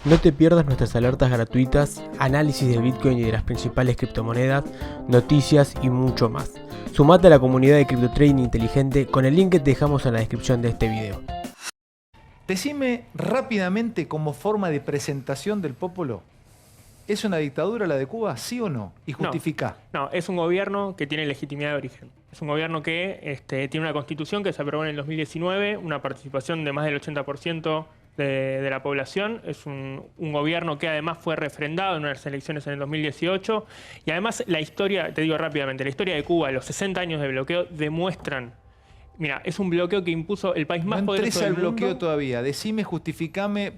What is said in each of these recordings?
No te pierdas nuestras alertas gratuitas, análisis de Bitcoin y de las principales criptomonedas, noticias y mucho más. Sumate a la comunidad de CryptoTrading Inteligente con el link que te dejamos en la descripción de este video. Decime rápidamente, como forma de presentación del pueblo, ¿es una dictadura la de Cuba, sí o no? Y justifica. No, es un gobierno que tiene legitimidad de origen. Es un gobierno que tiene una constitución que se aprobó en el 2019, una participación de más del 80% de la población. Es un gobierno que además fue refrendado en unas elecciones en el 2018. Y además la historia, te digo rápidamente, la historia de Cuba, los 60 años de bloqueo demuestran. Mira, es un bloqueo que impuso el país más poderoso del mundo. No entres al bloqueo todavía. Decime, justificame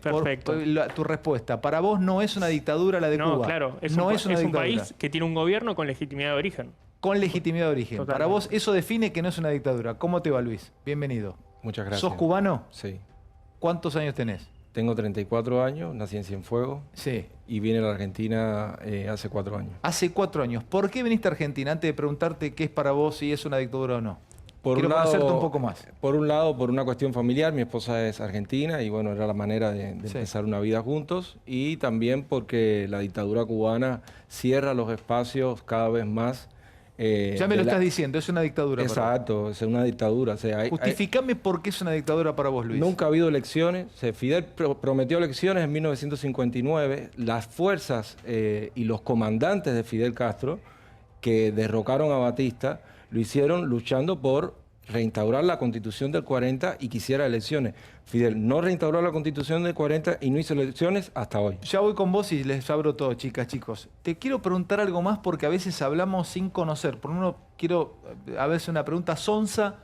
tu respuesta. Para vos no es una dictadura la de Cuba. No, claro. Es un país que tiene un gobierno con legitimidad de origen. Con legitimidad de origen. Totalmente. Para vos eso define que no es una dictadura. ¿Cómo te va, Luis? Bienvenido. Muchas gracias. ¿Sos cubano? Sí. ¿Cuántos años tenés? Tengo 34 años, nací en Cienfuegos. Sí. Y vine a la Argentina hace 4 años. Hace 4 años. ¿Por qué viniste a Argentina? Antes de preguntarte qué es para vos, si es una dictadura o no. Quiero conocerte un poco más. Por un lado, por una cuestión familiar, mi esposa es argentina y bueno, era la manera de empezar una vida juntos. Y también porque la dictadura cubana cierra los espacios cada vez más. Ya me lo estás diciendo, es una dictadura. Exacto, es una dictadura. O sea, justificame por qué es una dictadura para vos, Luis. Nunca ha habido elecciones. Fidel prometió elecciones en 1959. Las fuerzas y los comandantes de Fidel Castro, que derrocaron a Batista, lo hicieron luchando por reinstaurar la Constitución del 40 y quisiera elecciones. Fidel no reinstauró la Constitución del 40 y no hizo elecciones hasta hoy. Ya voy con vos y les abro todo, chicas, chicos. Te quiero preguntar algo más porque a veces hablamos sin conocer. Por uno quiero, a veces una pregunta sonsa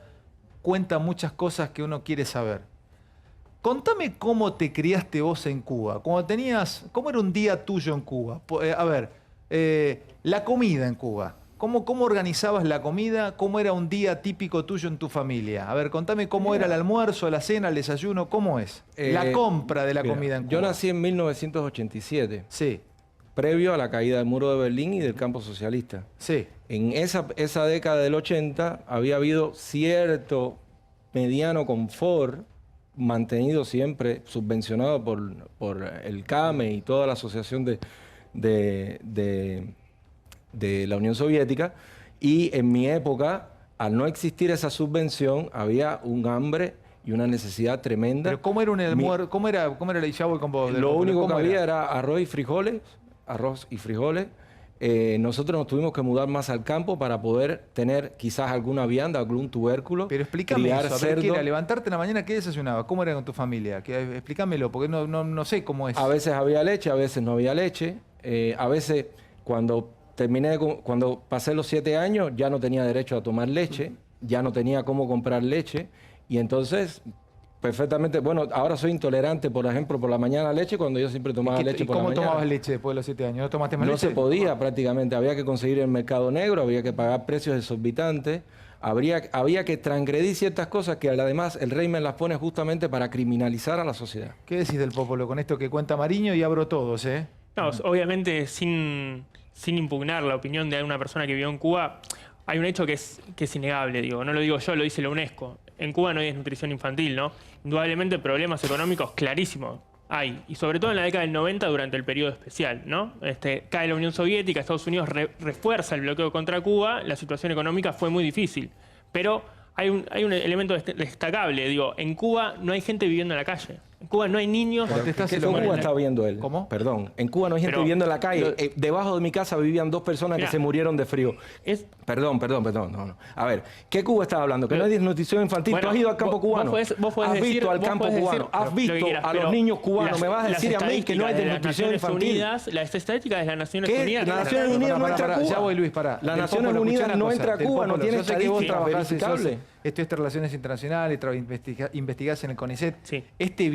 cuenta muchas cosas que uno quiere saber. Contame cómo te criaste vos en Cuba. ¿Cómo era un día tuyo en Cuba? La comida en Cuba. ¿Cómo organizabas la comida? ¿Cómo era un día típico tuyo en tu familia? A ver, contame cómo era el almuerzo, la cena, el desayuno, ¿cómo es? La compra de la comida en Cuba. Yo nací en 1987. Sí. Previo a la caída del muro de Berlín y del campo socialista. Sí. En esa década del 80 había habido cierto mediano confort mantenido siempre, subvencionado por el CAME y toda la asociación de la Unión Soviética, y en mi época, al no existir esa subvención, había un hambre y una necesidad tremenda. ¿Pero cómo era un almuerzo? ¿Cómo era el chavo con vos? Lo único que había era arroz y frijoles. Nosotros nos tuvimos que mudar más al campo para poder tener quizás alguna vianda, algún tubérculo. Pero explícame eso, a ver, ¿qué era? Levantarte en la mañana, ¿qué desayunaba? ¿Cómo era con tu familia? Explícamelo, porque no sé cómo es. A veces había leche, a veces no había leche. A veces cuando pasé los 7 años ya no tenía derecho a tomar leche, ya no tenía cómo comprar leche y entonces perfectamente, bueno, ahora soy intolerante, por ejemplo, por la mañana a leche cuando yo siempre tomaba leche por la mañana. ¿Y cómo tomabas leche después de los 7 años? ¿No tomaste más leche? No se podía prácticamente, había que conseguir en el mercado negro, había que pagar precios exorbitantes, había que transgredir ciertas cosas que además el régimen las pone justamente para criminalizar a la sociedad. ¿Qué decís del pueblo con esto que cuenta Mariño? Y abro todos, ¿eh? No, obviamente sin impugnar la opinión de una persona que vivió en Cuba, hay un hecho que es innegable, digo. No lo digo yo, lo dice la UNESCO. En Cuba no hay desnutrición infantil, ¿no? Indudablemente problemas económicos clarísimos hay. Y sobre todo en la década del 90 durante el periodo especial, ¿no? Cae la Unión Soviética, Estados Unidos refuerza el bloqueo contra Cuba, la situación económica fue muy difícil. Pero hay un elemento destacable, digo. En Cuba no hay gente viviendo en la calle. En Cuba no hay niños. ¿Qué en Cuba está viendo él? ¿Cómo? Perdón. En Cuba no hay gente viviendo en la calle. Debajo de mi casa vivían 2 personas que se murieron de frío. Perdón. No. A ver, ¿qué Cuba estaba hablando? Que no hay desnutrición infantil. Bueno, ¿tú has ido al campo cubano? Vos podés ¿Has visto al campo cubano? ¿Has visto a los niños cubanos? ¿Me vas a decir a mí que no hay desnutrición infantil? Las estadísticas de las Naciones Unidas. Las Naciones Unidas no entra a Cuba. Ya voy, Luis, pará. Las Naciones Unidas no entra a Cuba, no tiene estadísticas verificables. Estudiaste Relaciones Internacionales, investigás en el CONICET. Sí.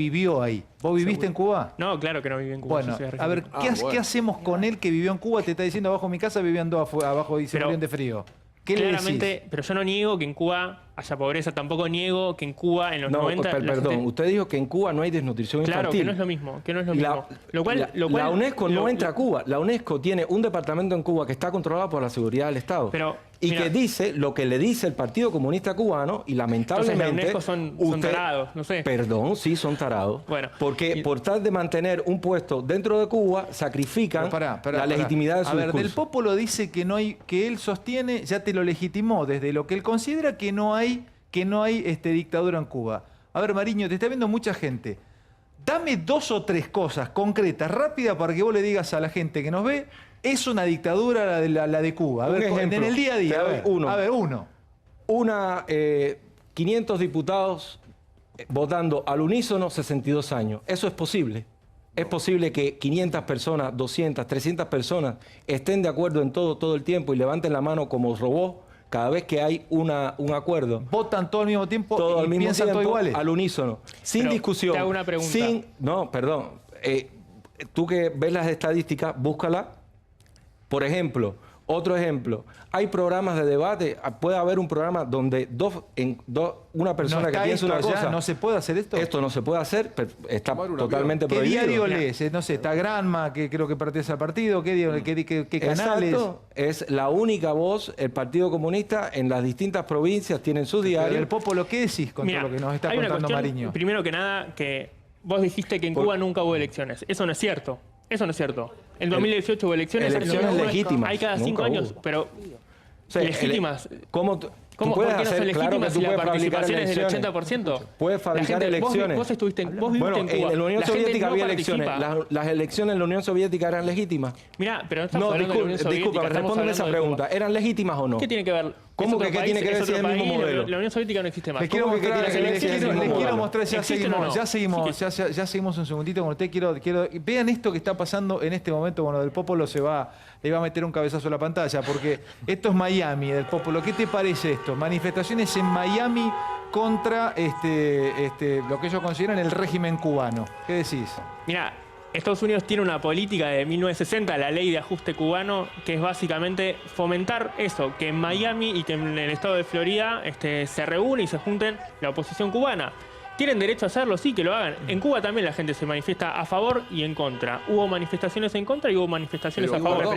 Vivió ahí. ¿Vos viviste en Cuba? No, claro que no viví en Cuba. Bueno, a ver, ¿qué hacemos con él que vivió en Cuba? Te está diciendo, abajo de mi casa vivían 2 abajo y se murieron de frío. ¿Qué claramente, pero yo no niego que en Cuba haya pobreza. Tampoco niego que en Cuba, en los No, 90... la perdón, gente- usted dijo que en Cuba no hay desnutrición Claro, infantil. que no es lo mismo, que no es lo mismo. La, la UNESCO no entra a Cuba. La UNESCO tiene un departamento en Cuba que está controlado por la seguridad del Estado. Pero, y mira, que dice lo que le dice el Partido Comunista Cubano y lamentablemente... Entonces la UNESCO son tarados, no sé. Perdón, sí, son tarados. Bueno, porque por tal de mantener un puesto dentro de Cuba, sacrifican la legitimidad de su discurso. Del Popolo dice que no hay, que él sostiene, ya te lo legitimó, desde lo que él considera que no hay dictadura en Cuba. A ver, Mariño, te está viendo mucha gente. Dame 2 o 3 cosas concretas, rápidas, para que vos le digas a la gente que nos ve, es una dictadura la de Cuba. A ver, ejemplo, en el día a día. uno. A ver, uno. 500 diputados votando al unísono 62 años. Eso es posible. Es posible que 500 personas, 200, 300 personas estén de acuerdo en todo el tiempo y levanten la mano como robots cada vez que hay un acuerdo. Votan todo al mismo tiempo Todo y al mismo piensan tiempo, todo iguales. al unísono, sin Pero discusión. te hago una pregunta. No, perdón. Tú que ves las estadísticas, búscala. Por ejemplo, otro ejemplo. Hay programas de debate. Puede haber un programa donde una persona ¿No que está piensa esto una allá? cosa... ¿No se puede hacer esto? Esto no se puede hacer, pero está totalmente ¿Qué prohibido. diario lees? No sé, está Granma, que creo que pertenece al partido. ¿Qué canales? Exacto, es la única voz, el Partido Comunista en las distintas provincias tienen sus Pero diarios. del Popolo, ¿qué decís con Mira, todo lo que nos está hay una contando cuestión, Mariño? primero que nada, que vos dijiste que en Cuba nunca hubo elecciones. Eso no es cierto. Eso no es cierto. En 2018 hubo elecciones. Elecciones legítimas. Hay cada 5 Nunca años, hubo. pero O sea, legítimas. ¿Cómo tú ¿Cómo? ¿Por puedes qué no hacer? son Claro que legítimas tú si la puedes fabricar participación es del elecciones. 80%? Puedes fabricar elecciones. Vos viviste en Cuba. Bueno, en la Unión La gente Soviética no había participa. elecciones. Las elecciones en la Unión Soviética eran legítimas. Mirá, pero no estamos No, hablando de la Unión Soviética. disculpa, estamos respóndeme esa hablando de Cuba. pregunta. ¿Eran legítimas o no? ¿Qué tiene que ver? ¿Cómo Es otro que qué país, tiene que ver es si es otro el mismo país, modelo? La Unión Soviética no existe más. Les quiero ¿Cómo que mostrar, tiene que ver les si es el quiero- mismo les quiero modelo? mostrar, ya ¿Existen o seguimos, no? ya seguimos un segundito con usted. Quiero, vean esto que está pasando en este momento. Bueno, del Popolo le va a meter un cabezazo a la pantalla, porque esto es Miami, del Popolo. ¿Qué te parece esto? Manifestaciones en Miami contra lo que ellos consideran el régimen cubano. ¿Qué decís? Mira, Estados Unidos tiene una política de 1960, la ley de ajuste cubano, que es básicamente fomentar eso, que en Miami y que en el estado de Florida se reúne y se junten la oposición cubana. ¿Tienen derecho a hacerlo? Sí, que lo hagan. En Cuba también la gente se manifiesta a favor y en contra. Hubo manifestaciones en contra y hubo manifestaciones a favor.